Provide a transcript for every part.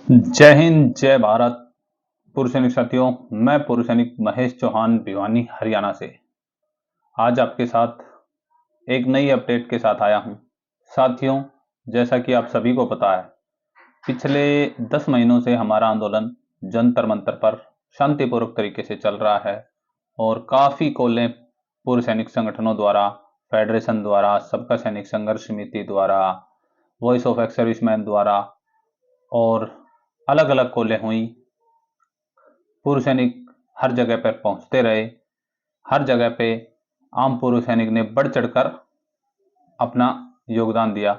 जय हिंद, जय भारत। पूर्व सैनिक साथियों, मैं पूर्व सैनिक महेश चौहान भिवानी हरियाणा से आज आपके साथ एक नई अपडेट के साथ आया हूं। साथियों, जैसा कि आप सभी को पता है, पिछले 10 महीनों से हमारा आंदोलन जंतर मंतर पर शांतिपूर्वक तरीके से चल रहा है और काफी कॉलें पूर्व सैनिक संगठनों द्वारा, फेडरेशन द्वारा, सबका सैनिक संघर्ष समिति द्वारा, वॉइस ऑफ एक्स सर्विसमैन द्वारा और अलग अलग कॉलें हुई। पूर्व सैनिक हर जगह पर पहुंचते रहे। हर जगह पे आम पूर्व सैनिक ने बढ़ चढ़कर अपना योगदान दिया।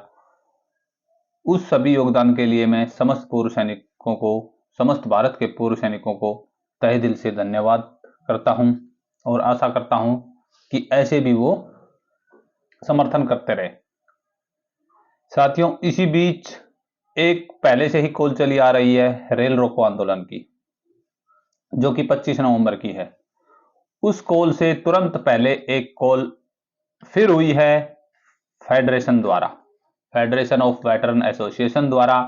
उस सभी योगदान के लिए मैं समस्त पूर्व सैनिकों को, समस्त भारत के पूर्व सैनिकों को तहे दिल से धन्यवाद करता हूं और आशा करता हूं कि ऐसे भी वो समर्थन करते रहे। साथियों, इसी बीच एक पहले से ही कॉल चली आ रही है रेल रोको आंदोलन की, जो कि 25 नवंबर की है। उस कॉल से तुरंत पहले एक कॉल फिर हुई है फेडरेशन द्वारा, फेडरेशन ऑफ वेटरन एसोसिएशन द्वारा।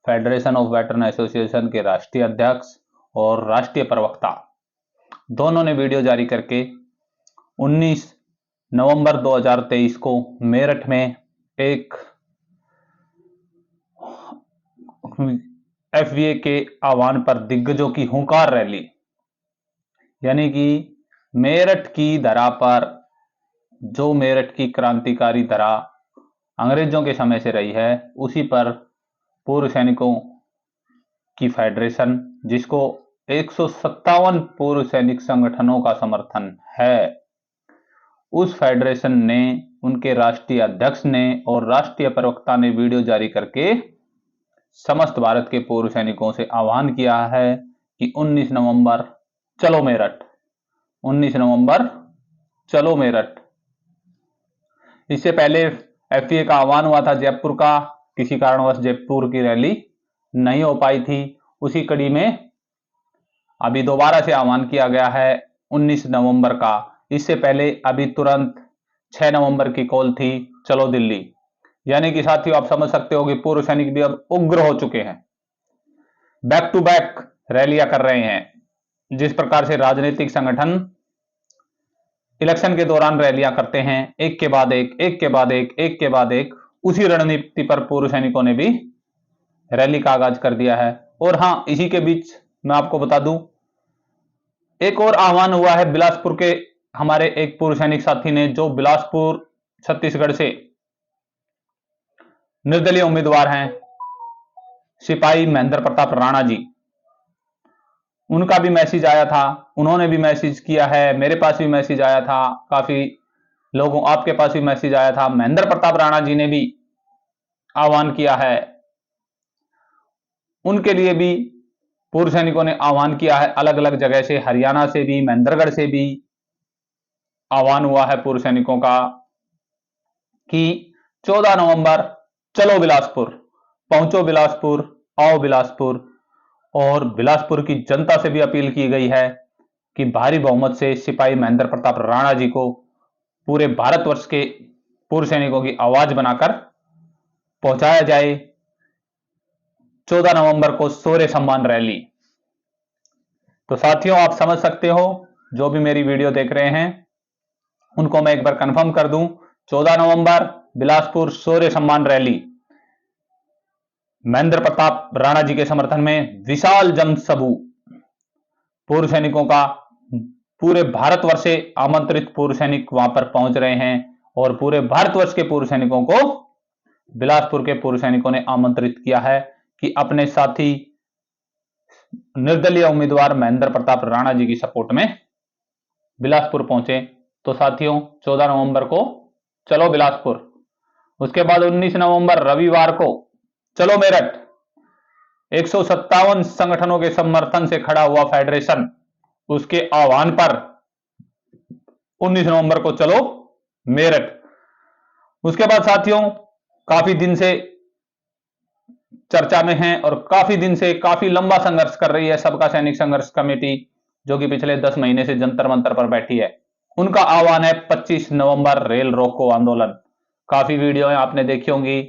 फेडरेशन ऑफ वेटरन एसोसिएशन के राष्ट्रीय अध्यक्ष और राष्ट्रीय प्रवक्ता दोनों ने वीडियो जारी करके 19 नवंबर 2023 को मेरठ में एक एफवीए के आह्वान पर दिग्गजों की हुंकार रैली, यानी कि मेरठ की धरा पर, जो मेरठ की क्रांतिकारी धरा अंग्रेजों के समय से रही है, उसी पर पूर्व सैनिकों की फेडरेशन, जिसको 157 पूर्व सैनिक संगठनों का समर्थन है, उस फेडरेशन ने, उनके राष्ट्रीय अध्यक्ष ने और राष्ट्रीय प्रवक्ता ने वीडियो जारी करके समस्त भारत के पूर्व सैनिकों से आह्वान किया है कि 19 नवंबर चलो मेरठ, 19 नवंबर चलो मेरठ। इससे पहले एफवीए का आह्वान हुआ था जयपुर का, किसी कारणवश जयपुर की रैली नहीं हो पाई थी। उसी कड़ी में अभी दोबारा से आह्वान किया गया है 19 नवंबर का। इससे पहले अभी तुरंत 6 नवंबर की कॉल थी चलो दिल्ली। यानी कि साथियों, आप समझ सकते हो कि पूर्व सैनिक भी अब उग्र हो चुके हैं, बैक टू बैक रैलियां कर रहे हैं। जिस प्रकार से राजनीतिक संगठन इलेक्शन के दौरान रैलियां करते हैं, एक के बाद एक, एक के बाद एक, एक के बाद एक, उसी रणनीति पर पूर्व सैनिकों ने भी रैली का आगाज कर दिया है। और हां, इसी के बीच मैं आपको बता दूं, एक और आह्वान हुआ है बिलासपुर के हमारे एक पूर्व सैनिक साथी ने, जो बिलासपुर छत्तीसगढ़ से निर्दलीय उम्मीदवार हैं, सिपाही महेंद्र प्रताप राणा जी। उनका भी मैसेज आया था, उन्होंने भी मैसेज किया है, मेरे पास भी मैसेज आया था, काफी लोगों, आपके पास भी मैसेज आया था। महेंद्र प्रताप राणा जी ने भी आह्वान किया है। उनके लिए भी पूर्व सैनिकों ने आह्वान किया है, अलग अलग जगह से, हरियाणा से भी, महेंद्रगढ़ से भी आह्वान हुआ है पूर्व सैनिकों का कि 14 नवंबर चलो बिलासपुर, पहुंचो बिलासपुर, आओ बिलासपुर। और बिलासपुर की जनता से भी अपील की गई है कि भारी बहुमत से सिपाही महेंद्र प्रताप राणा जी को पूरे भारतवर्ष के पूर्व सैनिकों की आवाज बनाकर पहुंचाया जाए 14 नवंबर को शौर्य सम्मान रैली। तो साथियों, आप समझ सकते हो, जो भी मेरी वीडियो देख रहे हैं उनको मैं एक बार कंफर्म कर दूं, 14 नवंबर बिलासपुर शौर्य सम्मान रैली, महेंद्र प्रताप राणा जी के समर्थन में विशाल जनसभा, पूर्व सैनिकों का पूरे भारतवर्ष से आमंत्रित पूर्व सैनिक वहां पर पहुंच रहे हैं और पूरे भारतवर्ष के पूर्व सैनिकों को बिलासपुर के पूर्व सैनिकों ने आमंत्रित किया है कि अपने साथी निर्दलीय उम्मीदवार महेंद्र प्रताप राणा जी की सपोर्ट में बिलासपुर पहुंचे। तो साथियों, 14 नवंबर को चलो बिलासपुर, उसके बाद 19 नवंबर रविवार को चलो मेरठ। 157 संगठनों के समर्थन से खड़ा हुआ फेडरेशन, उसके आह्वान पर 19 नवंबर को चलो मेरठ। उसके बाद साथियों, काफी दिन से चर्चा में है और काफी दिन से काफी लंबा संघर्ष कर रही है सबका सैनिक संघर्ष कमेटी, जो कि पिछले 10 महीने से जंतर मंतर पर बैठी है। उनका आह्वान है 25 नवंबर रेल रोको आंदोलन। काफी वीडियो आपने देखी होंगी।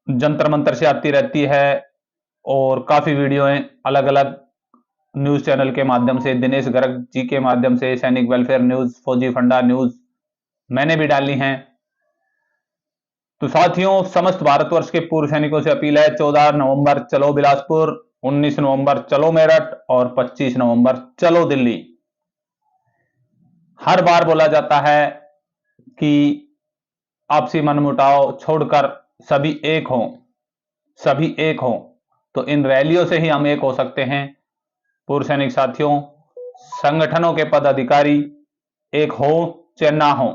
जंतर मंतर से आती रहती है और काफी वीडियोएं अलग अलग न्यूज चैनल के माध्यम से, दिनेश गर्ग जी के माध्यम से, सैनिक वेलफेयर न्यूज, फौजी फंडा न्यूज मैंने भी डाली हैं। तो साथियों, समस्त भारतवर्ष के पूर्व सैनिकों से अपील है, 14 नवंबर चलो बिलासपुर, 19 नवंबर चलो मेरठ और 25 नवंबर चलो दिल्ली। हर बार बोला जाता है कि आपसी मनमुटाव छोड़कर सभी एक हों, सभी एक हों। तो इन रैलियों से ही हम एक हो सकते हैं। पूर्व सैनिक साथियों, संगठनों के पदाधिकारी एक हो चाहे ना हो,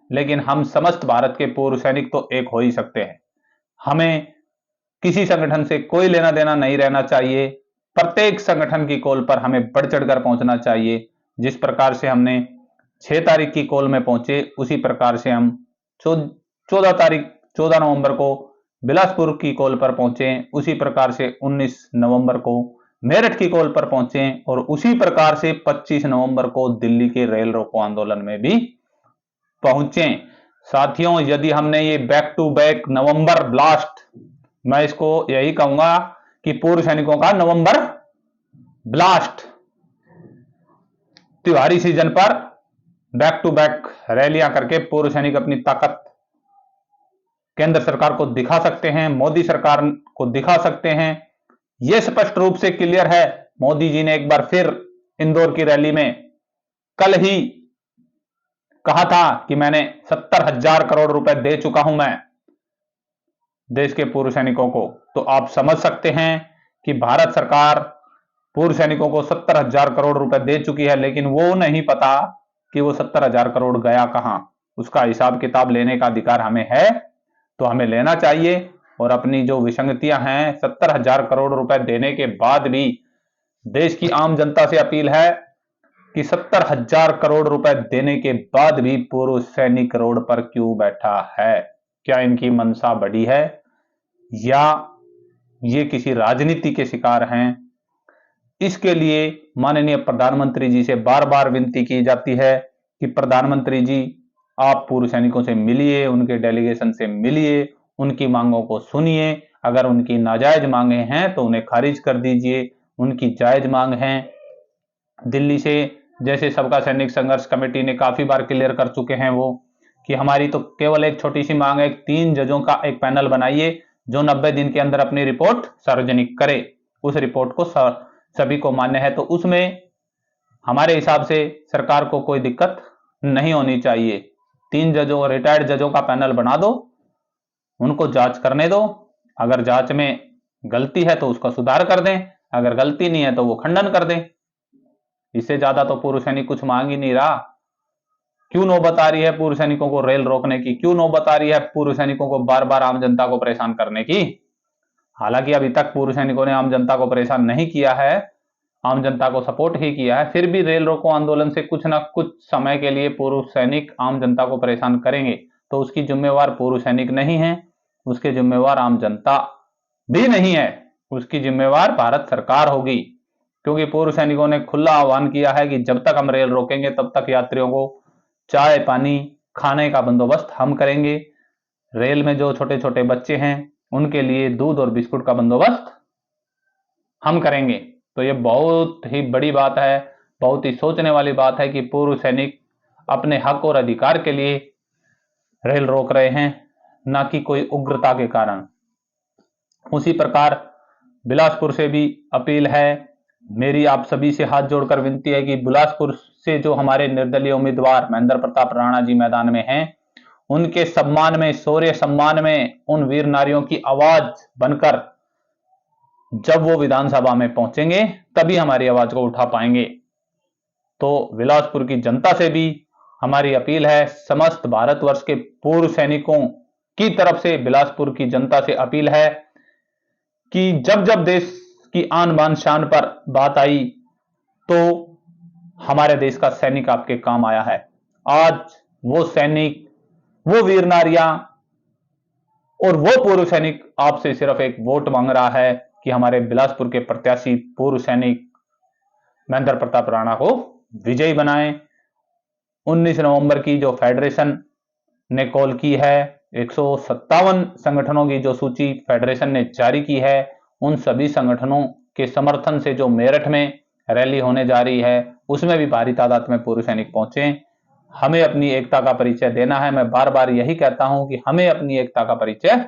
लेकिन हम समस्त भारत के पूर्व सैनिक तो एक हो ही सकते हैं। हमें किसी संगठन से कोई लेना देना नहीं रहना चाहिए। प्रत्येक संगठन की कॉल पर हमें बढ़ चढ़कर पहुंचना चाहिए। जिस प्रकार से हमने 6 तारीख की कॉल में पहुंचे, उसी प्रकार से हम 14 नवंबर को बिलासपुर की कॉल पर पहुंचे, उसी प्रकार से 19 नवंबर को मेरठ की कॉल पर पहुंचे और उसी प्रकार से 25 नवंबर को दिल्ली के रेल रोको आंदोलन में भी पहुंचे। साथियों, यदि हमने ये बैक टू बैक नवंबर ब्लास्ट, मैं इसको यही कहूंगा कि पूर्व सैनिकों का नवंबर ब्लास्ट, त्योहारी सीजन पर बैक टू बैक रैलियां करके पूर्व सैनिक अपनी ताकत केंद्र सरकार को दिखा सकते हैं, मोदी सरकार को दिखा सकते हैं। यह स्पष्ट रूप से क्लियर है। मोदी जी ने एक बार फिर इंदौर की रैली में कल ही कहा था कि मैंने 70,000 करोड़ रुपए दे चुका हूं मैं देश के पूर्व सैनिकों को। तो आप समझ सकते हैं कि भारत सरकार पूर्व सैनिकों को 70,000 करोड़ रुपए दे चुकी है, लेकिन वो नहीं पता कि वो 70,000 करोड़ गया कहां। उसका हिसाब किताब लेने का अधिकार हमें है, तो हमें लेना चाहिए। और अपनी जो विसंगतियां हैं, 70,000 करोड़ रुपए देने के बाद भी देश की आम जनता से अपील है कि 70,000 करोड़ रुपए देने के बाद भी पूर्व सैनिक रोड पर क्यों बैठा है? क्या इनकी मंशा बड़ी है या ये किसी राजनीति के शिकार हैं? इसके लिए माननीय प्रधानमंत्री जी से बार बार विनती की जाती है कि प्रधानमंत्री जी, आप पूर्व सैनिकों से मिलिए, उनके डेलीगेशन से मिलिए, उनकी मांगों को सुनिए। अगर उनकी नाजायज मांगे हैं तो उन्हें खारिज कर दीजिए। उनकी जायज मांग है दिल्ली से, जैसे सबका सैनिक संघर्ष कमेटी ने काफी बार क्लियर कर चुके हैं वो, कि हमारी तो केवल एक छोटी सी मांग है, 3 जजों का एक पैनल बनाइए जो 90 दिन के अंदर अपनी रिपोर्ट सार्वजनिक करे। उस रिपोर्ट को सभी को मान्य है, तो उसमें हमारे हिसाब से सरकार को कोई दिक्कत नहीं होनी चाहिए। 3 जजों, रिटायर्ड जजों का पैनल बना दो, उनको जांच करने दो। अगर जांच में गलती है तो उसका सुधार कर दें, अगर गलती नहीं है तो वो खंडन कर दें। इससे ज्यादा तो पूर्व सैनिक कुछ मांग ही नहीं रहा। क्यों नौबत आ रही है पूर्व सैनिकों को रेल रोकने की? क्यों नौबत आ रही है पूर्व सैनिकों को बार बार आम जनता को परेशान करने की? हालांकि अभी तक पूर्व सैनिकों ने आम जनता को परेशान नहीं किया है, आम जनता को सपोर्ट ही किया है। फिर भी रेल रोको आंदोलन से कुछ ना कुछ समय के लिए पूर्व सैनिक आम जनता को परेशान करेंगे, तो उसकी जिम्मेवार पूर्व सैनिक नहीं है, उसके जिम्मेवार आम जनता भी नहीं है, उसकी जिम्मेवार भारत सरकार होगी। क्योंकि पूर्व सैनिकों ने खुला आह्वान किया है कि जब तक हम रेल रोकेंगे तब तक यात्रियों को चाय पानी खाने का बंदोबस्त हम करेंगे। रेल में जो छोटे छोटे बच्चे हैं उनके लिए दूध और बिस्कुट का बंदोबस्त हम करेंगे। तो ये बहुत ही बड़ी बात है, बहुत ही सोचने वाली बात है कि पूर्व सैनिक अपने हक और अधिकार के लिए रेल रोक रहे हैं, ना कि कोई उग्रता के कारण। उसी प्रकार बिलासपुर से भी अपील है मेरी, आप सभी से हाथ जोड़कर विनती है कि बिलासपुर से जो हमारे निर्दलीय उम्मीदवार महेंद्र प्रताप राणा जी मैदान में हैं, उनके सम्मान में, शौर्य सम्मान में उन वीर नारियों की आवाज बनकर जब वो विधानसभा में पहुंचेंगे तभी हमारी आवाज को उठा पाएंगे। तो बिलासपुर की जनता से भी हमारी अपील है, समस्त भारतवर्ष के पूर्व सैनिकों की तरफ से बिलासपुर की जनता से अपील है कि जब जब देश की आन बान शान पर बात आई तो हमारे देश का सैनिक आपके काम आया है। आज वो सैनिक, वो वीर नारियां और वो पूर्व सैनिक आपसे सिर्फ एक वोट मांग रहा है कि हमारे बिलासपुर के प्रत्याशी पूर्व सैनिक महेंद्र प्रताप राणा को विजयी बनाएं। 19 नवंबर की जो फेडरेशन ने कॉल की है 157 संगठनों की जो सूची फेडरेशन ने जारी की है, उन सभी संगठनों के समर्थन से जो मेरठ में रैली होने जा रही है, उसमें भी भारी तादाद में पूर्व सैनिक पहुंचे। हमें अपनी एकता का परिचय देना है। मैं बार बार यही कहता हूं कि हमें अपनी एकता का परिचय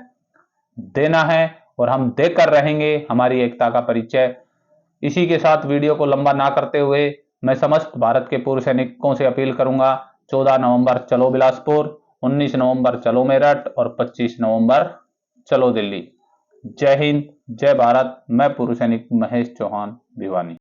देना है और हम देकर रहेंगे हमारी एकता का परिचय। इसी के साथ वीडियो को लंबा ना करते हुए मैं समस्त भारत के पूर्व सैनिकों से अपील करूंगा, 14 नवंबर चलो बिलासपुर, 19 नवंबर चलो मेरठ और 25 नवंबर चलो दिल्ली। जय हिंद, जय भारत। मैं पूर्व सैनिक महेश चौहान भिवानी।